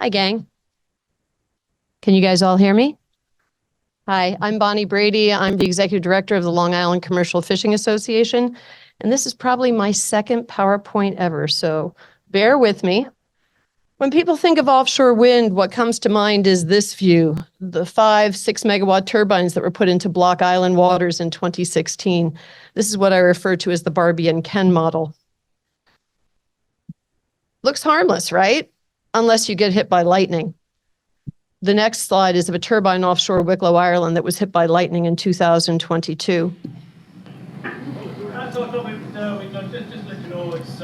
Hi, gang. Can you guys all hear me? Hi, I'm Bonnie Brady. I'm the Executive Director of the Long Island Commercial Fishing Association, and this is probably my second PowerPoint ever, so bear with me. When people think of offshore wind, what comes to mind is this view, the 5-6 megawatt turbines that were put into Block Island waters in 2016. This is what I refer to as the Barbie and Ken model. Looks harmless, right? Unless you get hit by lightning. The next slide is of a turbine offshore Wicklow, Ireland that was hit by lightning in 2022. Just let you know it's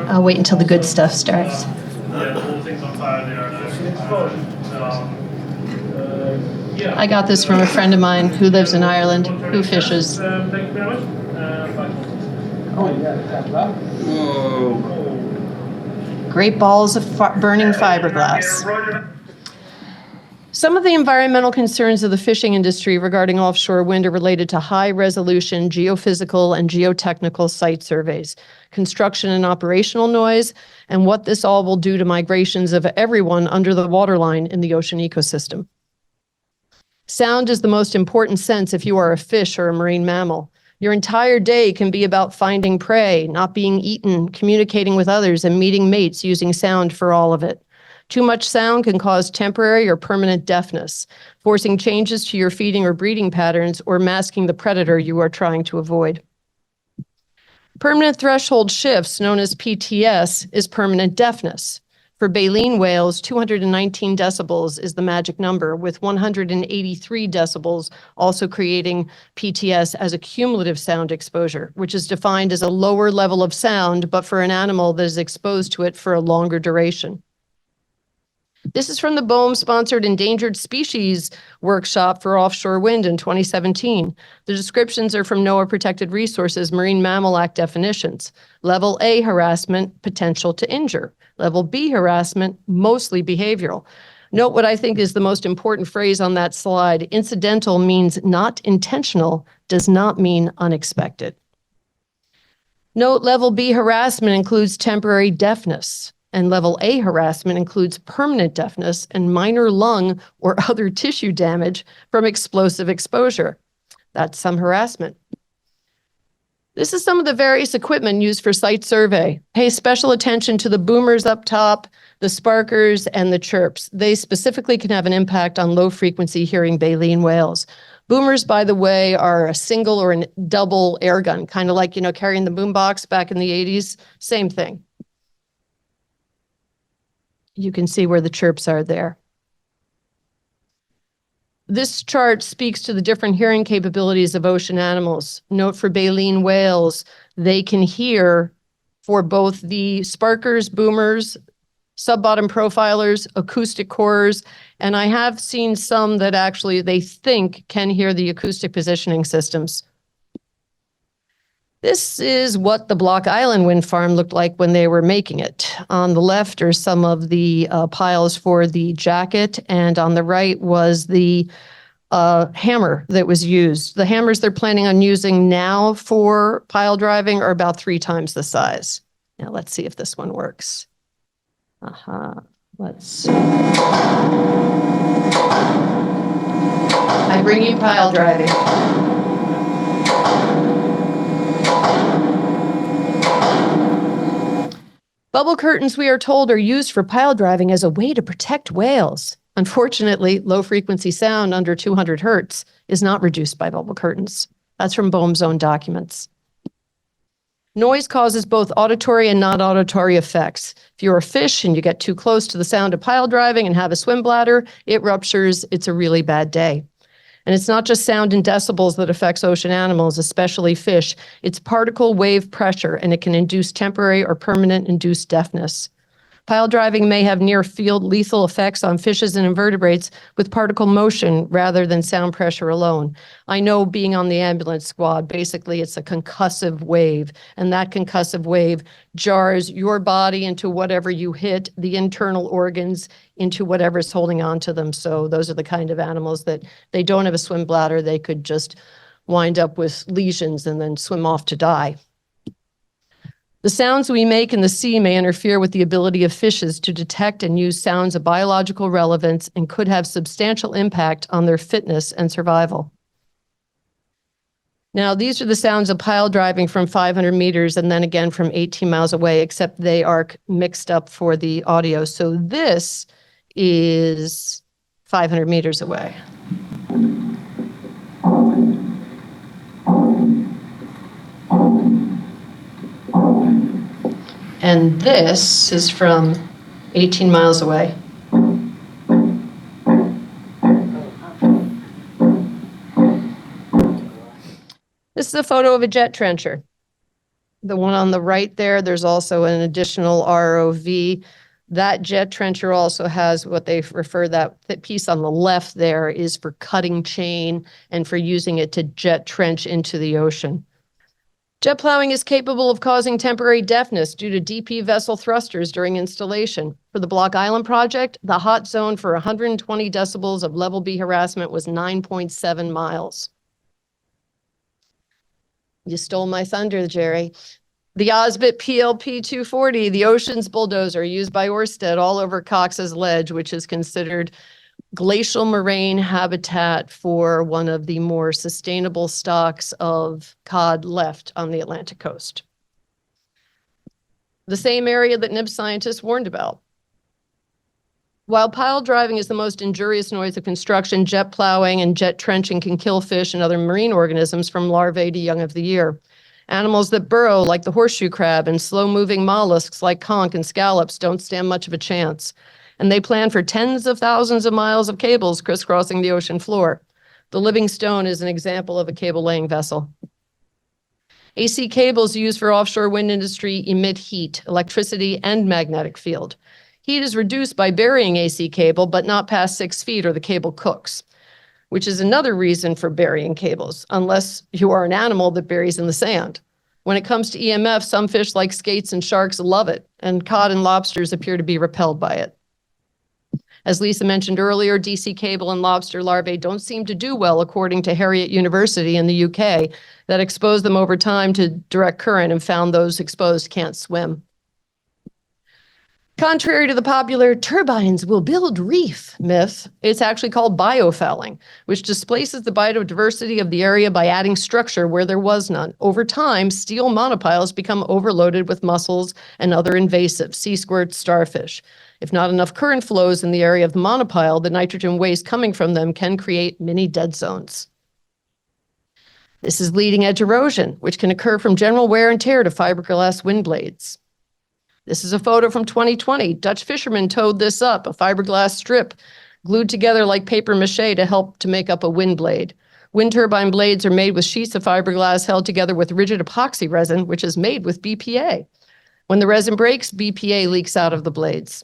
I'll wait until the good stuff starts. Yeah, the whole thing's on fire there. I got this from a friend of mine who lives in Ireland, who fishes. Thank you very much. Whoa. Great balls of burning fiberglass. Some of the environmental concerns of the fishing industry regarding offshore wind are related to high-resolution geophysical and geotechnical site surveys, construction and operational noise, and what this all will do to migrations of everyone under the waterline in the ocean ecosystem. Sound is the most important sense if you are a fish or a marine mammal. Your entire day can be about finding prey, not being eaten, communicating with others, and meeting mates using sound for all of it. Too much sound can cause temporary or permanent deafness, forcing changes to your feeding or breeding patterns or masking the predator you are trying to avoid. Permanent threshold shifts, known as PTS, is permanent deafness. For baleen whales, 219 decibels is the magic number, with 183 decibels also creating PTS as a cumulative sound exposure, which is defined as a lower level of sound, but for an animal that is exposed to it for a longer duration. This is from the BOEM-sponsored Endangered Species Workshop for Offshore Wind in 2017. The descriptions are from NOAA Protected Resources Marine Mammal Act definitions. Level A harassment, potential to injure. Level B harassment, mostly behavioral. Note what I think is the most important phrase on that slide. Incidental means not intentional, does not mean unexpected. Note level B harassment includes temporary deafness. And level A harassment includes permanent deafness and minor lung or other tissue damage from explosive exposure. That's some harassment. This is some of the various equipment used for site survey. Pay special attention to the boomers up top, the sparkers, and the chirps. They specifically can have an impact on low-frequency hearing baleen whales. Boomers, by the way, are a single or a double air gun, kind of like, carrying the boombox back in the 80s. Same thing. You can see where the chirps are there. This chart speaks to the different hearing capabilities of ocean animals. Note for baleen whales, they can hear for both the sparkers, boomers, sub-bottom profilers, acoustic cores, and I have seen some that actually they think can hear the acoustic positioning systems. This is what the Block Island wind farm looked like when they were making it. On the left are some of the piles for the jacket, and on the right was the hammer that was used. The hammers they're planning on using now for pile driving are about 3 times the size. Now let's see if this one works. Let's see. I bring you pile driving. Bubble curtains, we are told, are used for pile driving as a way to protect whales. Unfortunately, low-frequency sound under 200 hertz is not reduced by bubble curtains. That's from BOEM's own documents. Noise causes both auditory and non-auditory effects. If you're a fish and you get too close to the sound of pile driving and have a swim bladder, it ruptures. It's a really bad day. And it's not just sound in decibels that affects ocean animals, especially fish. It's particle wave pressure, and it can induce temporary or permanent induced deafness. Pile driving may have near-field lethal effects on fishes and invertebrates with particle motion rather than sound pressure alone. I know being on the ambulance squad, basically it's a concussive wave, and that concussive wave jars your body into whatever you hit, the internal organs into whatever's holding on to them. So those are the kind of animals that they don't have a swim bladder, they could just wind up with lesions and then swim off to die. The sounds we make in the sea may interfere with the ability of fishes to detect and use sounds of biological relevance and could have substantial impact on their fitness and survival. Now, these are the sounds of pile driving from 500 meters and then again from 18 miles away, except they are mixed up for the audio. So this is 500 meters away. And this is from 18 miles away. This is a photo of a jet trencher. The one on the right there, there's also an additional ROV. That jet trencher also has what they refer, that piece on the left there is for cutting chain and for using it to jet trench into the ocean. Jet plowing is capable of causing temporary deafness due to DP vessel thrusters during installation. For the Block Island project, the hot zone for 120 decibels of level B harassment was 9.7 miles. You stole my thunder, Jerry. The Osbit PLP 240, the Oceans bulldozer used by Ørsted all over Cox's Ledge, which is considered glacial moraine habitat for one of the more sustainable stocks of cod left on the Atlantic coast. The same area that NIBS scientists warned about. While pile driving is the most injurious noise of construction, jet plowing and jet trenching can kill fish and other marine organisms from larvae to young of the year. Animals that burrow, like the horseshoe crab, and slow-moving mollusks like conch and scallops don't stand much of a chance. And they plan for tens of thousands of miles of cables crisscrossing the ocean floor. The Living Stone is an example of a cable-laying vessel. AC cables used for offshore wind industry emit heat, electricity, and magnetic field. Heat is reduced by burying AC cable, but not past 6 feet or the cable cooks, which is another reason for burying cables, unless you are an animal that buries in the sand. When it comes to EMF, some fish like skates and sharks love it, and cod and lobsters appear to be repelled by it. As Lisa mentioned earlier, DC cable and lobster larvae don't seem to do well, according to Harriet University in the UK, that exposed them over time to direct current and found those exposed can't swim. Contrary to the popular turbines will build reef myth, it's actually called biofouling, which displaces the biodiversity of the area by adding structure where there was none. Over time, steel monopiles become overloaded with mussels and other invasives, sea squirts, starfish. If not enough current flows in the area of the monopile, the nitrogen waste coming from them can create mini dead zones. This is leading edge erosion, which can occur from general wear and tear to fiberglass wind blades. This is a photo from 2020. Dutch fishermen towed this up, a fiberglass strip glued together like paper mache to help to make up a wind blade. Wind turbine blades are made with sheets of fiberglass held together with rigid epoxy resin, which is made with BPA. When the resin breaks, BPA leaks out of the blades.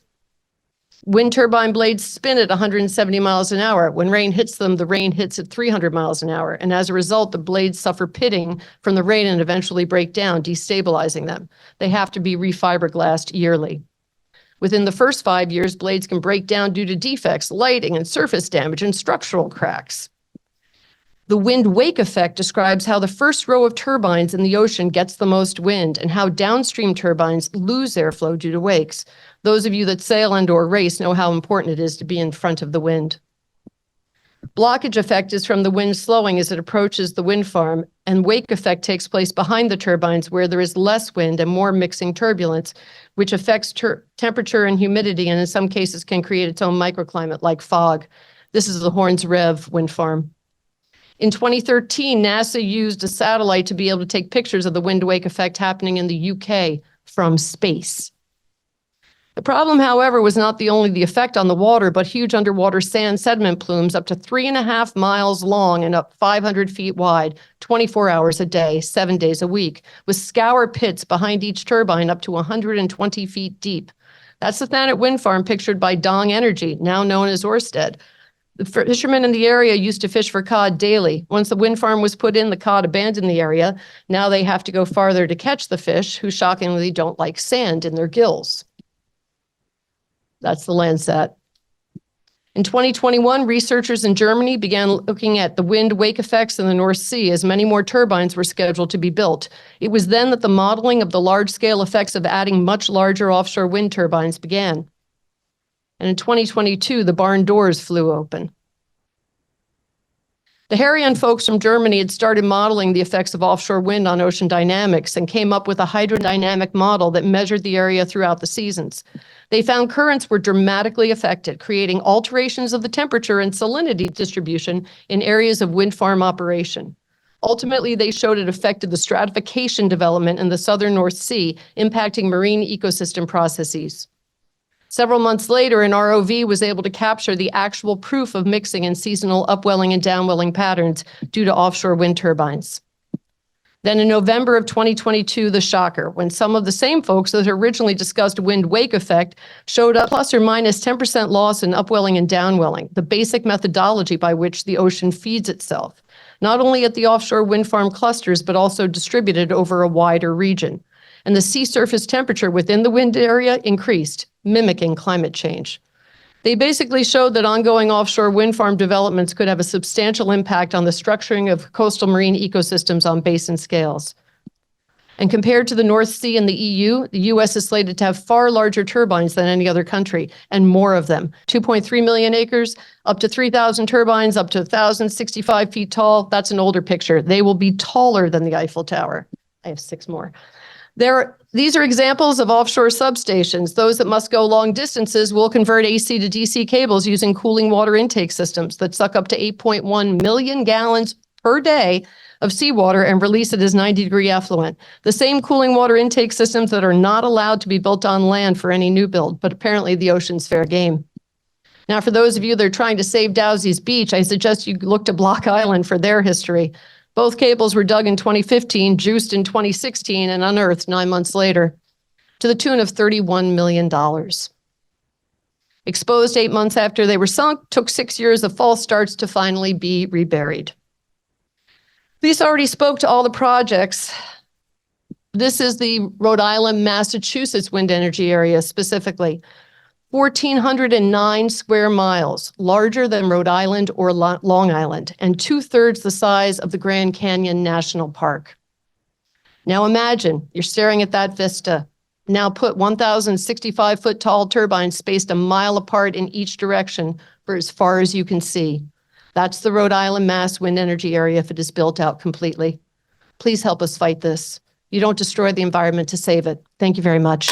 Wind turbine blades spin at 170 miles an hour. When rain hits them, the rain hits at 300 miles an hour. And as a result, the blades suffer pitting from the rain and eventually break down, destabilizing them. They have to be refiberglassed yearly. Within the first 5 years, blades can break down due to defects, lighting, and surface damage and structural cracks. The wind wake effect describes how the first row of turbines in the ocean gets the most wind and how downstream turbines lose airflow due to wakes. Those of you that sail and/or race know how important it is to be in front of the wind. Blockage effect is from the wind slowing as it approaches the wind farm, and wake effect takes place behind the turbines where there is less wind and more mixing turbulence, which affects temperature and humidity, and in some cases can create its own microclimate like fog. This is the Horns Rev wind farm. In 2013, NASA used a satellite to be able to take pictures of the wind wake effect happening in the UK from space. The problem, however, was not only the effect on the water, but huge underwater sand sediment plumes up to 3.5 miles long and up 500 feet wide, 24 hours a day, 7 days a week, with scour pits behind each turbine up to 120 feet deep. That's the Thanet wind farm pictured by Dong Energy, now known as Ørsted. The fishermen in the area used to fish for cod daily. Once the wind farm was put in, the cod abandoned the area. Now they have to go farther to catch the fish, who shockingly don't like sand in their gills. That's the Landsat. In 2021, researchers in Germany began looking at the wind wake effects in the North Sea as many more turbines were scheduled to be built. It was then that the modeling of the large-scale effects of adding much larger offshore wind turbines began. And in 2022, the barn doors flew open. The Herion folks from Germany had started modeling the effects of offshore wind on ocean dynamics and came up with a hydrodynamic model that measured the area throughout the seasons. They found currents were dramatically affected, creating alterations of the temperature and salinity distribution in areas of wind farm operation. Ultimately, they showed it affected the stratification development in the southern North Sea, impacting marine ecosystem processes. Several months later, an ROV was able to capture the actual proof of mixing in seasonal upwelling and downwelling patterns due to offshore wind turbines. Then in November of 2022, the shocker, when some of the same folks that originally discussed wind wake effect showed up plus or minus 10% loss in upwelling and downwelling, the basic methodology by which the ocean feeds itself, not only at the offshore wind farm clusters, but also distributed over a wider region. And the sea surface temperature within the wind area increased, mimicking climate change. They basically showed that ongoing offshore wind farm developments could have a substantial impact on the structuring of coastal marine ecosystems on basin scales. And compared to the North Sea and the EU, the US is slated to have far larger turbines than any other country, and more of them. 2.3 million acres, up to 3,000 turbines, up to 1,065 feet tall. That's an older picture. They will be taller than the Eiffel Tower. I have 6 more. These are examples of offshore substations. Those that must go long distances will convert AC to DC cables using cooling water intake systems that suck up to 8.1 million gallons per day of seawater and release it as 90-degree effluent. The same cooling water intake systems that are not allowed to be built on land for any new build, but apparently the ocean's fair game. Now, for those of you that are trying to save Dowses Beach, I suggest you look to Block Island for their history. Both cables were dug in 2015, juiced in 2016, and unearthed 9 months later, to the tune of $31 million. Exposed 8 months after they were sunk, took 6 years of false starts to finally be reburied. Lisa already spoke to all the projects. This is the Rhode Island, Massachusetts wind energy area specifically. 1,409 square miles, larger than Rhode Island or Long Island, and 2/3 the size of the Grand Canyon National Park. Now imagine you're staring at that vista. Now put 1,065-foot tall turbines spaced a mile apart in each direction for as far as you can see. That's the Rhode Island Mass wind energy area if it is built out completely. Please help us fight this. You don't destroy the environment to save it. Thank you very much.